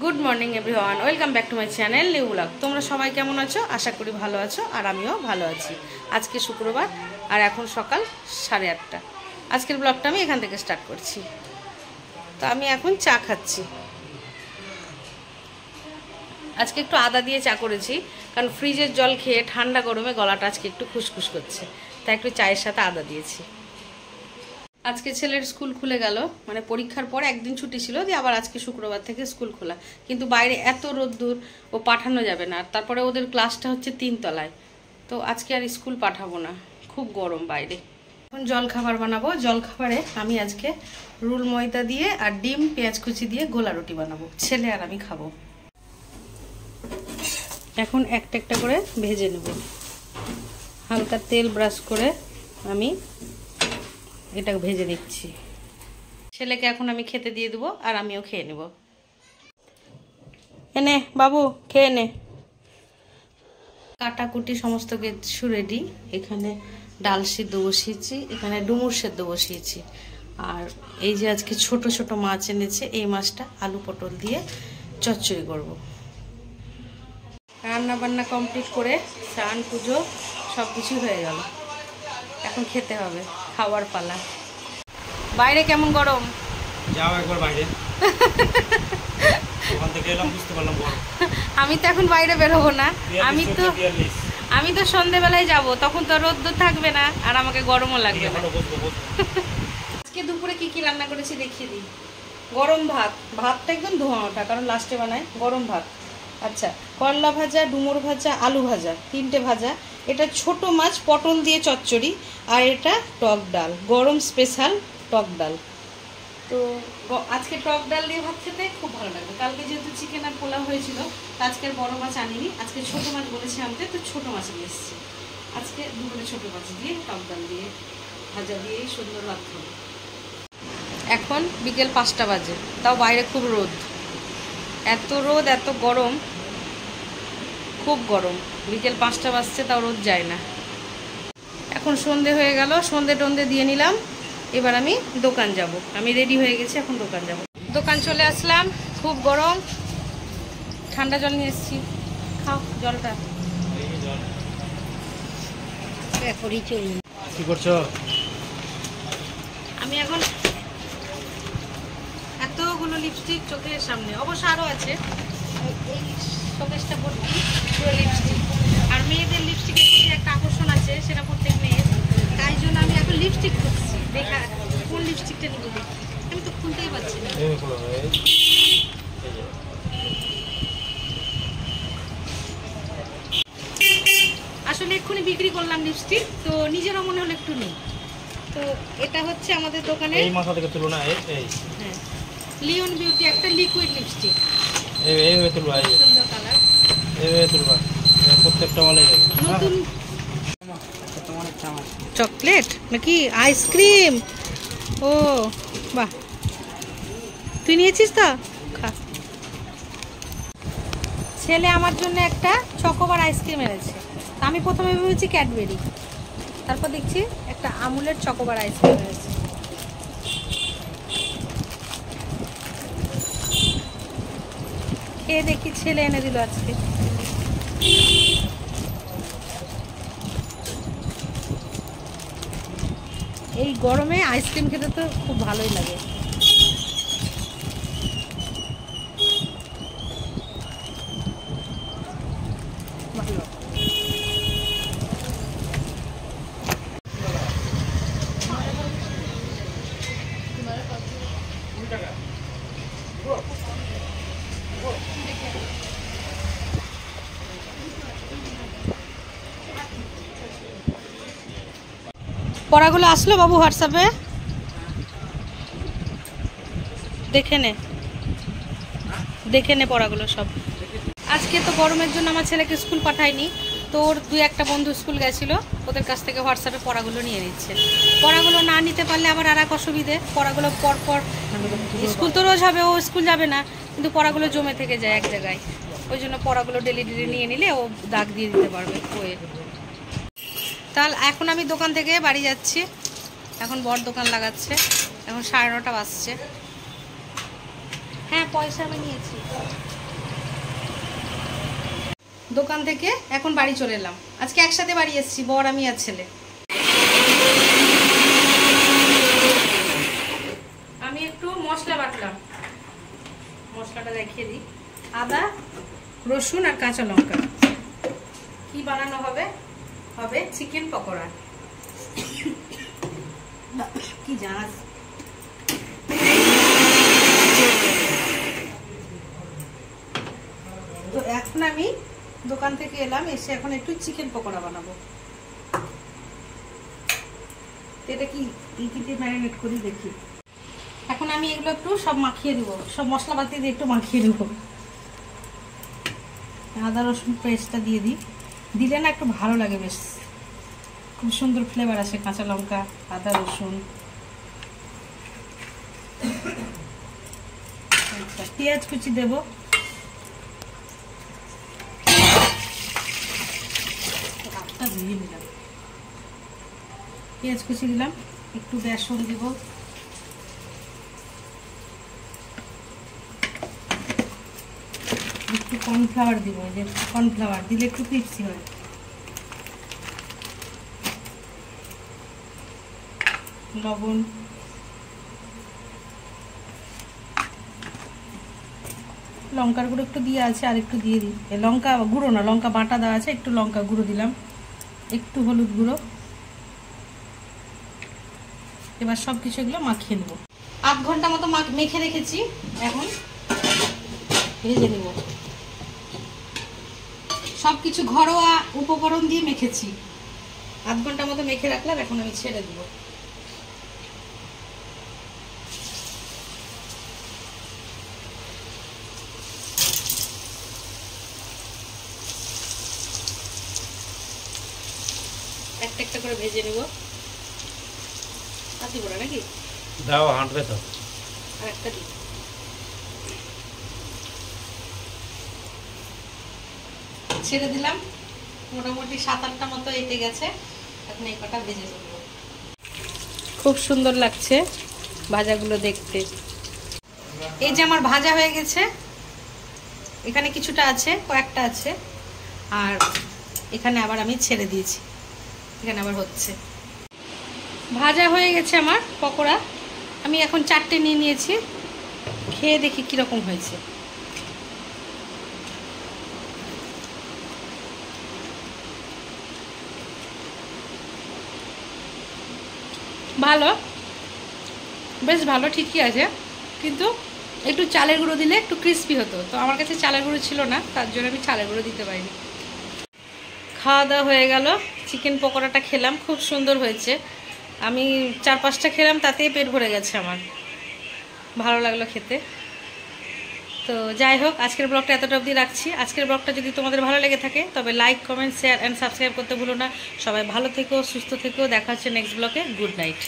Good morning everyone, welcome back to my channel new blog. তোমরা সবাই কেমন আছো? আশা করি ভালো আছো, আর আমিও ভালো আছি। আজকে শুক্রবার আর এখন সকাল 8:30। আজকের ব্লগটা আমি এখান থেকে স্টার্ট করছি। তো আমি এখন চা খাচ্ছি। আজকে একটু আদা দিয়ে চা করেছি, কারণ ফ্রিজের জল খেয়ে ঠান্ডা গরমে গলাটা আজকে একটু খুসখুস করছে, তাই একটু চায়ের সাথে আদা দিয়েছি। আজকে ছেলের স্কুল খুলে গেল, মানে পরীক্ষার পর একদিন ছুটি ছিল, দিয়ে আবার আজকে শুক্রবার থেকে স্কুল খোলা। কিন্তু বাইরে এত রোদ্দুর, ও পাঠানো যাবে না। আর তারপরে ওদের ক্লাসটা হচ্ছে 3 তলায়, তো আজকে আর স্কুল পাঠাবো না, খুব গরম বাইরে। এখন জলখাবার বানাবো। জলখাবারে আমি আজকে রুল ময়দা দিয়ে আর ডিম পেঁয়াজ কুচি দিয়ে গোলা রুটি বানাবো, ছেলে আর আমি খাবো। এখন একটা একটা করে ভেজে নেব। হালকা তেল ব্রাশ করে আমি এটা ভেজে নিচ্ছি। ছেলেকে এখন আমি খেতে দিয়ে দেবো, আর আমিও খেয়ে নেব। এনে বাবু খেয়ে নে। কাটাকুটি সমস্ত কিছু রেডি। এখানে ডাল সিদ্ধ বসিয়েছি, এখানে ডুমুর সেদ্ধ বসিয়েছি, আর এই যে আজকে ছোট ছোট মাছ এনেছে, এই মাছটা আলু পটল দিয়ে চচ্চড়ি করব। রান্না বান্না কমপ্লিট করে স্নান পুজো সব কিছু হয়ে গেল, এখন খেতে হবে, খাওয়ার পালা। বাইরে কেমন গরম? যাও একবার বাইরে। ওখান থেকে এলাম, বুঝতে পারলাম গরম। আমি তো এখন বাইরে বের হবো না। আমি তো সন্ধ্যেবেলায় যাব, তখন তো রোদ্দুর থাকবে না, আর আমাকে গরমও লাগবে না। আজকে দুপুরে কি কি রান্না করেছি দেখিয়ে দিই। গরম ভাত, ভাতটা একদম ধোঁয়া ওঠা, কারণ লাস্টে বানাই গরম ভাত। আচ্ছা, করলা ভাজা, ডুমুর ভাজা, আলু ভাজা, 3টে ভাজা। এটা ছোট মাছ পটল দিয়ে চচ্চড়ি, আর এটা টক ডাল, গরম স্পেশাল টক ডাল। তো আজকে টক ডাল দিয়ে ভাত খেতে খুব ভালো লাগবে। কালকে যেহেতু চিকেন আর পোলাও হয়েছিল, আজকের বড় মাছ আনিনি, আজকে ছোট মাছ বলেছি আনতে, তো ছোট মাছ নিয়ে এসেছি। আজকে দুপুরে ছোট মাছ দিয়ে টক ডাল দিয়ে ভাজা দিয়ে সুন্দর ভাত খাবো। এখন বিকেল 5টা বাজে, তাও বাইরে খুব রোদ, এত রোদ, এত গরম, খুব গরম। বিকেল 5টা বাজছে, তাও রোদ যায় না। এখন সন্ধে হয়ে গেল, সন্ধে টন্ধে দিয়ে নিলাম। এবার আমি দোকান যাব, আমি রেডি হয়ে গেছি, এখন দোকান যাব। দোকান চলে আসলাম, খুব গরম, ঠান্ডা জল নিয়ে এসেছি। খাও জলটা। কি করছো? আমি এখন এতগুলো লিপস্টিক চোখের সামনে, অবশ্য আরও আছে, এই শোকেসটা ভর্তি পুরো লিপস্টিক। আর মেয়েদের লিপস্টিকের প্রতি একটা আকর্ষণ আছে, সেটা প্রত্যেক মেয়ের, তাই জন্য আমি এখন লিপস্টিক খুঁজছি, দেখা কোন লিপস্টিকটা নিব দেখি। আমি তো খুলতেই পারছি না। আসলে এক্ষুনি বিক্রি করলাম লিপস্টিক, তো নিজেরও মনে হলো একটু নেই। তো এটা হচ্ছে আমাদের দোকানে এই মাথা থেকে তুলো না, এই হ্যাঁ, লিওন বিউটি একটা লিকুইড লিপস্টিক, এইভাবে তুলবা, এই সুন্দর কালার, এইভাবে তুলবা, প্রত্যেকটা বলে নতুন। চকলেট নাকি আইসক্রিম? ও বাহ, তুই নিয়েছিস তো, খা। ছেলে আমার জন্য একটা চকোবার আইসক্রিম এনেছে। আমি প্রথমে ভেবেছি ক্যাডবেরি, তারপর দেখছি একটা আমুলের চকোবার আইসক্রিম এনেছে। খেয়ে দেখি, ছেলে এনে দিল আজকে। এই গরমে আইসক্রিম খেতে তো খুব ভালোই লাগে। ভালো। পড়াগুলো আসলো বাবু, হোয়াটসঅ্যাপে দেখে নে পড়াগুলো সব। আজকে তো গরমের জন্য আমার ছেলেকে স্কুল পাঠায়নি, তো ওর 2-1টা বন্ধু স্কুল গেছিলো, ওদের কাছ থেকে হোয়াটসঅ্যাপে পড়াগুলো নিয়ে নিচ্ছে। পড়াগুলো না নিতে পারলে আবার আর এক অসুবিধে, পড়াগুলো পরপর স্কুল তো রোজ হবে, ও স্কুল যাবে না, কিন্তু পড়াগুলো জমে থেকে যায় এক জায়গায়, ওই জন্য পড়াগুলো ডেলি নিয়ে নিলে ও দাগ দিয়ে দিতে পারবে বইয়ে। তাহলে এখন আমি দোকান থেকে বাড়ি যাচ্ছি, এখন বড় দোকান লাগাচ্ছে, এখন 9:30 বাজছে। হ্যাঁ, পয়সা আমি নিয়েছি। দোকান থেকে এখন বাড়ি চলে এলাম। আজকে একসাথে বাড়ি এসেছি, বর আমি আর ছেলে। আমি একটু মশলা বাটলাম, মশলাটা দেখিয়ে দিই। আদা, রসুন আর কাঁচা লঙ্কা। কি বানানো হবে? হবে চিকেন পকোড়া। কি জানাস? তো এখন আমি দোকান থেকে এলাম, এসে এখন একটু চিকেন পকোড়া বানাবো। এটা কি ইটিতে ম্যারিনেট করি দেখি। এখন আমি এগুলো একটু সব মাখিয়ে দিব, সব মশলাপাতি দিয়ে একটু মাখিয়ে দিব। আদা রসুন পেস্টটা দিয়ে দিই, দিলে না একটু ভালো লাগে, বেশ খুব সুন্দর ফ্লেভার আসে। কাঁচা লঙ্কা, আদা রসুন, পেঁয়াজ কুচি দেব। পেঁয়াজ কুচি দিলাম, একটু বেসন দিব, একটু কর্নফ্লাওয়ার দিব। যে কর্নফ্লাওয়ার দিলে একটু ক্রিস্পি হয়। লবণ, লঙ্কার গুঁড়ো একটু দিয়ে আছে, আর একটু দিয়ে দিই। লঙ্কা গুঁড়ো না, লঙ্কা বাটা দেওয়া আছে, একটু লঙ্কা গুঁড়ো দিলাম, একটু হলুদ গুঁড়ো। এবার সব কিছু এগুলো মাখিয়ে নেব। 8 ঘন্টা মতো মেখে রেখেছি, এখন ভেজে নেব। সবকিছু ঘরোয়া উপকরণ দিয়ে মেখেছি। 8 ঘন্টা মতো মেখে রাখলাম, এখন আমি ছেড়ে দেব। একটা একটা করে ভেজে নেব। আতি বড় নাকি দাও হাঁটবে তো, আর একটা দিই। ছেড়ে দিলাম, মোটামুটি 7-8টা মতো এঁটে গেছে। এখন এই কটা ভেজে নেব। খুব সুন্দর লাগছে ভাজাগুলো দেখতে। এই যে আমার ভাজা হয়ে গেছে, এখানে কিছুটা আছে, কয়েকটা আছে, আর এখানে আবার আমি ছেড়ে দিয়েছি, এখানে আবার হচ্ছে। ভাজা হয়ে গেছে আমার পকোড়া। আমি এখন 4টে নিয়ে নিয়েছি, খেয়ে দেখি কিরকম হয়েছে। ভালো, বেশ ভালো, ঠিকই আছে, কিন্তু একটু চালের গুঁড়ো দিলে একটু ক্রিস্পি হতো। তো আমার কাছে চালের গুঁড়ো ছিল না, তার জন্য আমি চালের গুঁড়ো দিতে পারিনি। খাওয়া দাওয়া হয়ে গেল, চিকেন পকোড়াটা খেলাম, খুব সুন্দর হয়েছে। আমি 4-5টা খেলাম, তাতেই পেট ভরে গেছে আমার, ভালো লাগলো খেতে। তো যাই হোক, আজকের ব্লগটা এতটা অবধি রাখছি। আজকের ব্লগটা যদি তোমাদের ভালো লেগে থাকে তবে like, comment, share and subscribe করতে ভুলো না। সবাই ভালো থেকো, সুস্থ থেকো, দেখা হচ্ছে নেক্সট ব্লগে। Good night.